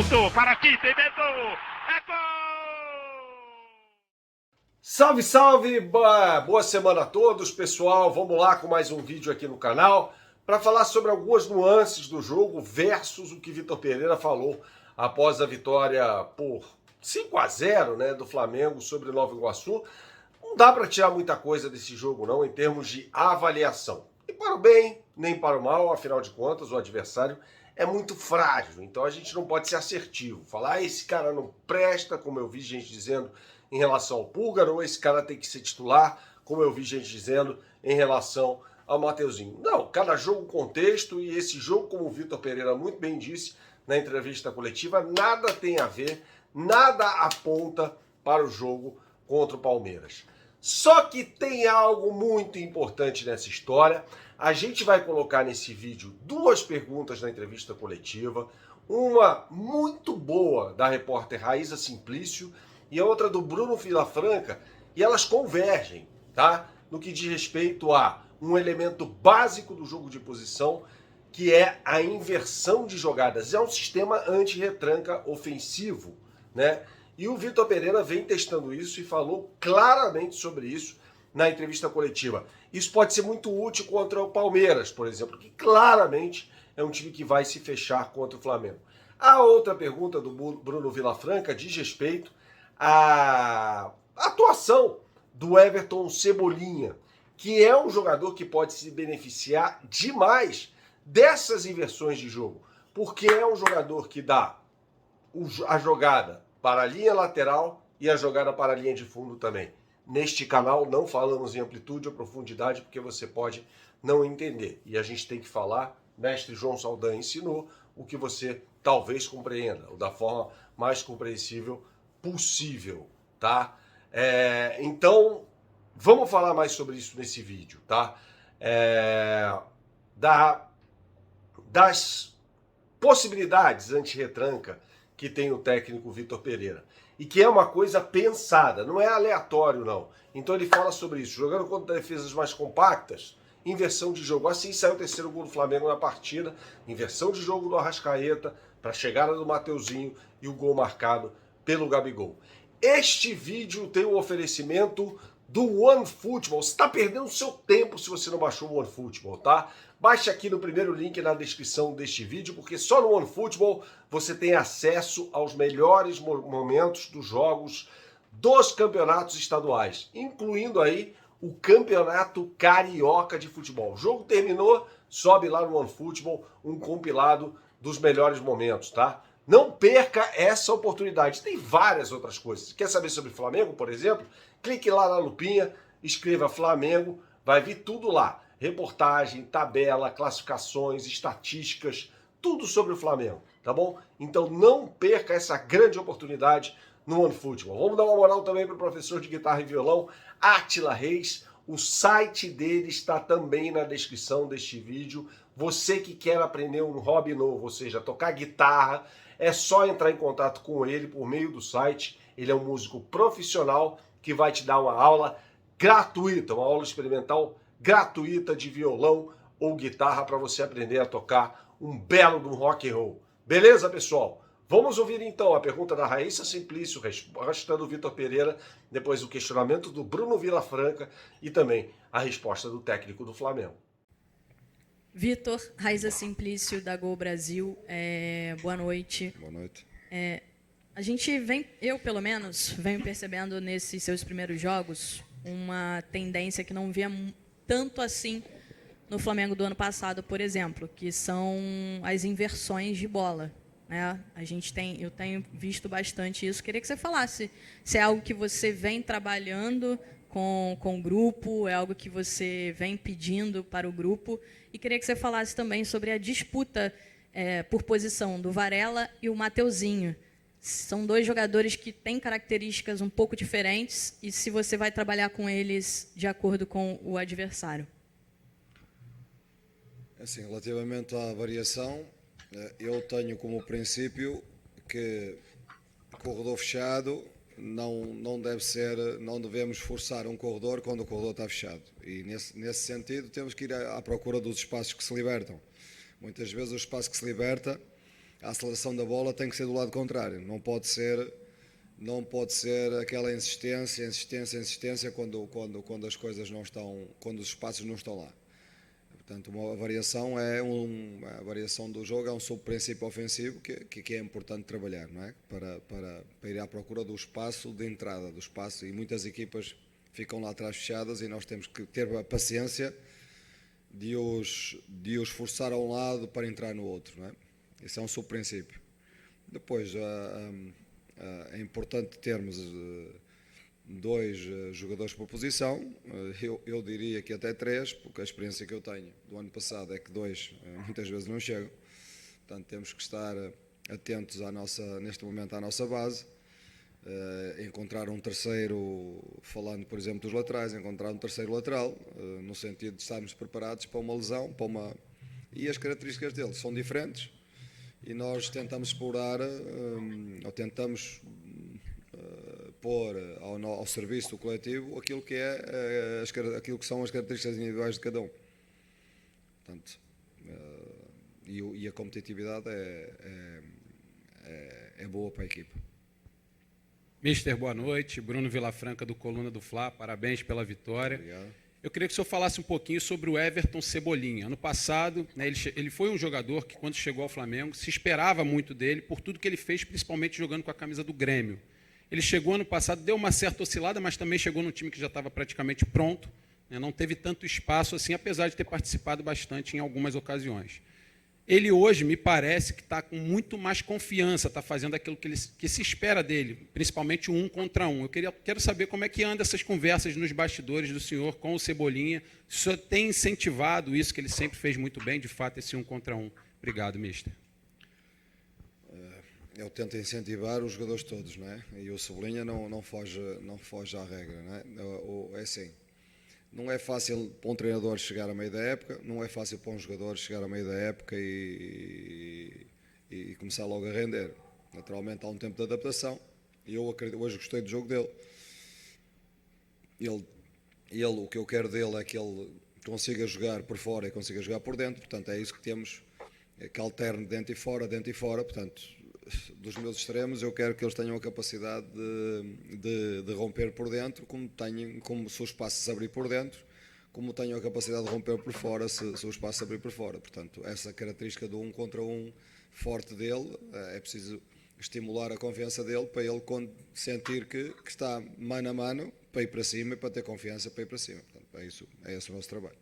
Pintou, para aqui, inventou, é gol! Salve, salve! Boa semana a todos, pessoal. Vamos lá com mais um vídeo aqui no canal para falar sobre algumas nuances do jogo versus o que Vitor Pereira falou após a vitória por 5-0, né, do Flamengo sobre o Nova Iguaçu. Não dá para tirar muita coisa desse jogo não em termos de avaliação. Nem para o bem, nem para o mal, afinal de contas o adversário é muito frágil, então a gente não pode ser assertivo. Falar, esse cara não presta, como eu vi gente dizendo em relação ao Pulgar, ou esse cara tem que ser titular, como eu vi gente dizendo em relação ao Mateuzinho. Não, cada jogo contexto, e esse jogo, como o Vitor Pereira muito bem disse na entrevista coletiva, nada tem a ver, nada aponta para o jogo contra o Palmeiras. Só que tem algo muito importante nessa história. A gente vai colocar nesse vídeo duas perguntas na entrevista coletiva, uma muito boa da repórter Raíssa Simplício e a outra do Bruno Vilafranca, e elas convergem, tá? No que diz respeito a um elemento básico do jogo de posição, que é a inversão de jogadas. É um sistema anti-retranca ofensivo, né? E o Vitor Pereira vem testando isso e falou claramente sobre isso na entrevista coletiva. Isso pode ser muito útil contra o Palmeiras, por exemplo, que claramente é um time que vai se fechar contra o Flamengo. A outra pergunta do Bruno Vilafranca diz respeito à atuação do Everton Cebolinha, que é um jogador que pode se beneficiar demais dessas inversões de jogo, porque é um jogador que dá a jogada para a linha lateral e a jogada para a linha de fundo também. Neste canal não falamos em amplitude ou profundidade porque você pode não entender. E a gente tem que falar, mestre João Saldanha ensinou, o que você talvez compreenda, ou da forma mais compreensível possível, tá? Então, vamos falar mais sobre isso nesse vídeo, tá? Das possibilidades anti-retranca que tem o técnico Vitor Pereira. E que é uma coisa pensada, não é aleatório, não. Então ele fala sobre isso. Jogando contra defesas mais compactas, inversão de jogo. Assim saiu o terceiro gol do Flamengo na partida. Inversão de jogo do Arrascaeta, para a chegada do Mateuzinho e o gol marcado pelo Gabigol. Este vídeo tem um oferecimento do OneFootball. Você está perdendo seu tempo se você não baixou o OneFootball, tá? Baixe aqui no primeiro link na descrição deste vídeo, porque só no OneFootball você tem acesso aos melhores momentos dos jogos dos campeonatos estaduais, incluindo aí o Campeonato Carioca de Futebol. O jogo terminou, sobe lá no OneFootball um compilado dos melhores momentos, tá? Não perca essa oportunidade. Tem várias outras coisas. Quer saber sobre Flamengo, por exemplo? Clique lá na lupinha, escreva Flamengo, vai vir tudo lá. Reportagem, tabela, classificações, estatísticas, tudo sobre o Flamengo, tá bom? Então não perca essa grande oportunidade no OneFootball. Vamos dar uma moral também para o professor de guitarra e violão, Átila Reis. O site dele está também na descrição deste vídeo. Você que quer aprender um hobby novo, ou seja, tocar guitarra, é só entrar em contato com ele por meio do site. Ele é um músico profissional que vai te dar uma aula gratuita, uma aula experimental gratuita de violão ou guitarra para você aprender a tocar um belo do rock and roll. Beleza, pessoal? Vamos ouvir então a pergunta da Raíssa Simplício, resposta do Vitor Pereira, depois o questionamento do Bruno Vilafranca e também a resposta do técnico do Flamengo. Vitor, Raíssa Simplício, da Gol Brasil, boa noite. Boa noite. A gente eu pelo menos, venho percebendo nesses seus primeiros jogos uma tendência que não via tanto assim no Flamengo do ano passado, por exemplo, que são as inversões de bola, né? Eu tenho visto bastante isso. Queria que você falasse se é algo que você vem trabalhando com o grupo, é algo que você vem pedindo para o grupo, e queria que você falasse também sobre a disputa por posição do Varela e o Mateuzinho. São dois jogadores que têm características um pouco diferentes, e se você vai trabalhar com eles de acordo com o adversário. Assim, relativamente à variação, eu tenho como princípio que corredor fechado não devemos forçar um corredor quando o corredor está fechado. E nesse sentido temos que ir à procura dos espaços que se libertam. Muitas vezes o espaço que se liberta a aceleração da bola tem que ser do lado contrário, não pode ser aquela insistência quando as coisas não estão, quando os espaços não estão lá. Portanto, a variação do jogo é um subprincípio ofensivo que é importante trabalhar, não é? Para ir à procura do espaço de entrada, do espaço, e muitas equipas ficam lá atrás fechadas e nós temos que ter a paciência de os forçar a um lado para entrar no outro, não é? Esse é um subprincípio. Depois, é importante termos 2 jogadores por posição, eu diria que até 3, porque a experiência que eu tenho do ano passado é que 2 muitas vezes não chegam, portanto temos que estar atentos neste momento à nossa base, encontrar um terceiro, falando por exemplo dos laterais, encontrar um terceiro lateral, no sentido de estarmos preparados para uma lesão, e as características deles são diferentes, e nós tentamos explorar, ou tentamos pôr ao serviço do coletivo aquilo que são as características individuais de cada um. Portanto, e a competitividade é boa para a equipa. Mister, boa noite. Bruno Vilafranca, do Coluna do Fla. Parabéns pela vitória. Obrigado. Eu queria que o senhor falasse um pouquinho sobre o Everton Cebolinha. Ano passado, né, ele foi um jogador que, quando chegou ao Flamengo, se esperava muito dele por tudo que ele fez, principalmente jogando com a camisa do Grêmio. Ele chegou ano passado, deu uma certa oscilada, mas também chegou num time que já estava praticamente pronto, né, não teve tanto espaço assim, apesar de ter participado bastante em algumas ocasiões. Ele hoje me parece que está com muito mais confiança, está fazendo aquilo que se espera dele, principalmente o 1 contra 1. Quero saber como é que anda essas conversas nos bastidores do senhor com o Cebolinha. O senhor tem incentivado isso, que ele sempre fez muito bem, de fato, esse 1 contra 1. Obrigado, mister. Eu tento incentivar os jogadores todos, não é? E o Cebolinha não foge à regra, não é? É assim. Não é fácil para um treinador chegar a meio da época, não é fácil para um jogador chegar a meio da época e começar logo a render. Naturalmente há um tempo de adaptação e eu hoje gostei do jogo dele. O que eu quero dele é que ele consiga jogar por fora e consiga jogar por dentro, portanto é isso que temos, que alterne dentro e fora, portanto dos meus extremos eu quero que eles tenham a capacidade de romper por dentro, como se o espaço se abrir por dentro, como tenham a capacidade de romper por fora se o espaço se abrir por fora. Portanto, essa característica do 1 contra 1 forte dele, é preciso estimular a confiança dele para ele sentir que está mano a mano para ir para cima e para ter confiança para ir para cima. Portanto, é esse o nosso trabalho.